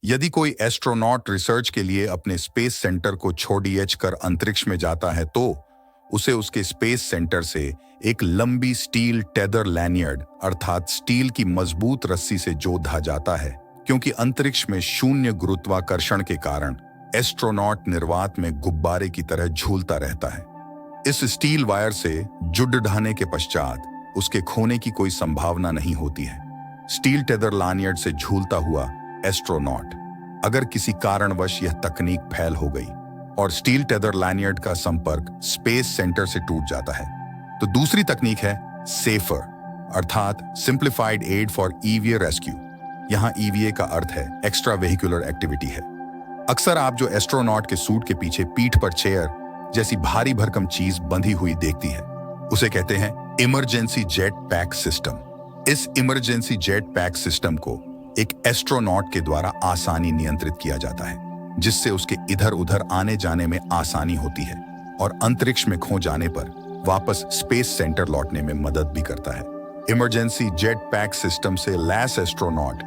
यदि कोई astronaut research के लिए अपने स्पेस सेंटर को छोड़ कर अंतरिक्ष में जाता है तो उसे उसके स्पेस सेंटर से एक लंबी स्टील टेदर लैनियर्ड अर्थात स्टील की मजबूत रस्सी से जोड़ा जाता है, क्योंकि अंतरिक्ष में शून्य गुरुत्वाकर्षण के कारण एस्ट्रोनॉट निर्वात में गुब्बारे की तरह झूलता रहता है। इस स्टील वायर से जुड़ ढाने के पश्चात उसके खोने की कोई संभावना नहीं होती है। स्टील टेदर लैनियर्ड से झूलता हुआ एस्ट्रोनॉट, अगर किसी कारणवश यह तकनीक फेल हो गई और स्टील टेदर लैनियर्ड का संपर्क स्पेस सेंटर से टूट जाता है, तो दूसरी तकनीक है सेफर अर्थात simplified aid for EVA rescue. यहां ईवीए का अर्थ है एक्स्ट्रा वेहिकुलर एक्टिविटी है। अक्सर आप जो एस्ट्रोनॉट के सूट के पीछे पीठ पर चेयर जैसी भारी भरकम चीज बंधी हुई देखती है, उसे कहते हैं इमरजेंसी जेट पैक सिस्टम। इस इमरजेंसी जेट पैक सिस्टम को एक एस्ट्रोनॉट के द्वारा आसानी नियंत्रित किया जाता है, जिससे उसके इधर उधर आने जाने में आसानी होती है और अंतरिक्ष में खो जाने पर वापस स्पेस सेंटर लौटने में मदद भी करता है। इमरजेंसी जेट पैक सिस्टम से लैस एस्ट्रोनॉट,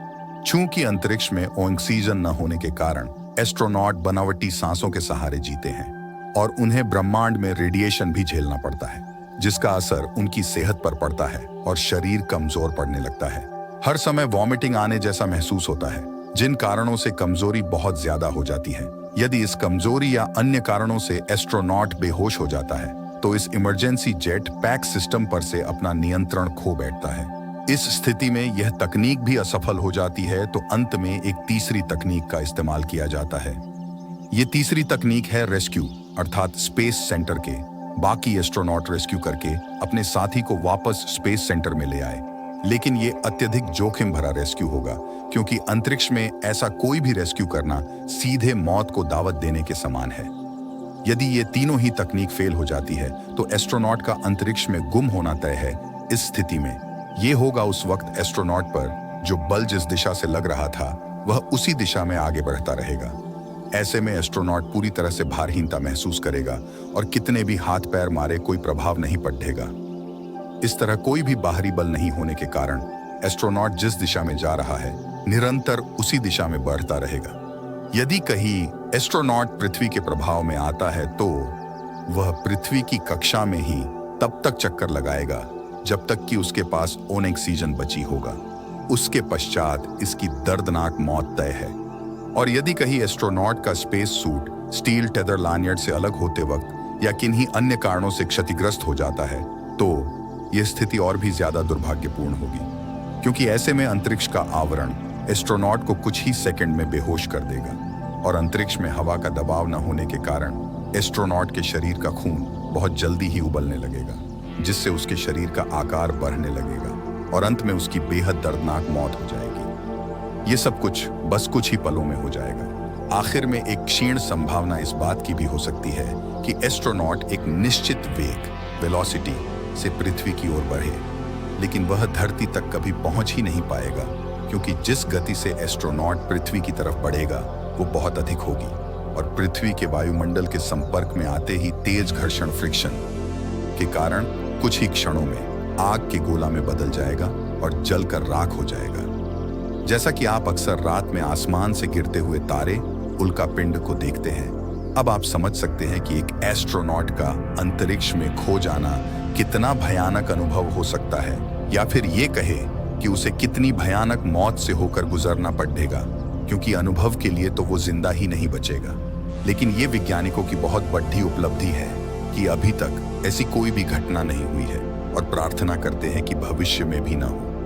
चूंकि अंतरिक्ष में ऑक्सीजन न होने के कारण एस्ट्रोनॉट बनावटी सांसों के सहारे जीते हैं और उन्हें ब्रह्मांड में रेडिएशन भी झेलना पड़ता है, जिसका असर उनकी सेहत पर पड़ता है और शरीर कमजोर पड़ने लगता है। हर समय वॉमिटिंग आने जैसा महसूस होता है, जिन कारणों से कमजोरी बहुत ज्यादा हो जाती है। यदि इस कमजोरी या अन्य कारणों से एस्ट्रोनॉट बेहोश हो जाता है तो इस इमरजेंसी जेट पैक सिस्टम पर से अपना नियंत्रण खो बैठता है। इस स्थिति में यह तकनीक भी असफल हो जाती है तो अंत में एक तीसरी तकनीक का इस्तेमाल किया जाता है। ये तीसरी तकनीक है रेस्क्यू अर्थात स्पेस सेंटर के बाकी एस्ट्रोनॉट रेस्क्यू करके अपने साथी को वापस स्पेस सेंटर में ले आए। लेकिन ये अत्यधिक जोखिम भरा रेस्क्यू होगा, क्योंकि अंतरिक्ष में ऐसा कोई भी रेस्क्यू करना सीधे मौत को दावत देने के समान है। यदि ये तीनों ही तकनीक फेल हो जाती है तो एस्ट्रोनॉट का अंतरिक्ष में गुम होना तय है। इस स्थिति में ये होगा उस वक्त एस्ट्रोनॉट पर जो बल जिस दिशा से लग रहा था वह उसी दिशा में आगे बढ़ता रहेगा। ऐसे में एस्ट्रोनॉट पूरी तरह से भारहीनता महसूस करेगा और कितने भी हाथ पैर मारे कोई प्रभाव नहीं पड़ेगा। इस तरह कोई भी बाहरी बल नहीं होने के कारण एस्ट्रोनॉट जिस दिशा में जा रहा है निरंतर उसी दिशा में बढ़ता रहेगा। यदि कहीं एस्ट्रोनॉट पृथ्वी के प्रभाव में आता है तो वह पृथ्वी की कक्षा में ही तब तक चक्कर लगाएगा जब तक कि उसके पास ऑक्सीजन बची होगा। उसके पश्चात इसकी दर्दनाक मौत तय है। और यदि कहीं एस्ट्रोनॉट का स्पेस सूट स्टील टेदर लैनियर्ड से अलग होते वक्त या किन्हीं अन्य कारणों से क्षतिग्रस्त हो जाता है तो यह स्थिति और भी ज्यादा दुर्भाग्यपूर्ण होगी, क्योंकि ऐसे में अंतरिक्ष का आवरण एस्ट्रोनॉट को कुछ ही सेकंड में बेहोश कर देगा और अंतरिक्ष में हवा का दबाव न होने के कारण एस्ट्रोनॉट के शरीर का खून बहुत जल्दी ही उबलने लगेगा, जिससे उसके शरीर का आकार बढ़ने लगेगा और अंत में उसकी बेहद दर्दनाक मौत हो जाएगी। ये सब कुछ बस कुछ ही पलों में हो जाएगा। आखिर में एक क्षीण संभावना इस बात की भी हो सकती है कि एस्ट्रोनॉट एक निश्चित वेग वेलोसिटी से पृथ्वी की ओर बढ़े, लेकिन वह धरती तक कभी पहुंच ही नहीं पाएगा, क्योंकि जिस गति से एस्ट्रोनॉट पृथ्वी की तरफ बढ़ेगा वो बहुत अधिक होगी और पृथ्वी के वायुमंडल के संपर्क में आते ही तेज घर्षण फ्रिक्शन के कारण कुछ ही क्षणों में आग के गोला में बदल जाएगा और जलकर राख हो जाएगा। जैसा कि आप अक्सर रात में आसमान से गिरते हुए तारे उल्कापिंड को देखते हैं, अब आप समझ सकते हैं कि एक एस्ट्रोनॉट का अंतरिक्ष में खो जाना कितना भयानक अनुभव हो सकता है, या फिर ये कहे कि उसे कितनी भयानक मौत से होकर गुजरना पड़ेगा, क्योंकि अनुभव के लिए तो वो जिंदा ही नहीं बचेगा। लेकिन ये वैज्ञानिकों की बहुत बड़ी उपलब्धि है कि अभी तक ऐसी कोई भी घटना नहीं हुई है और प्रार्थना करते हैं कि भविष्य में भी ना हो।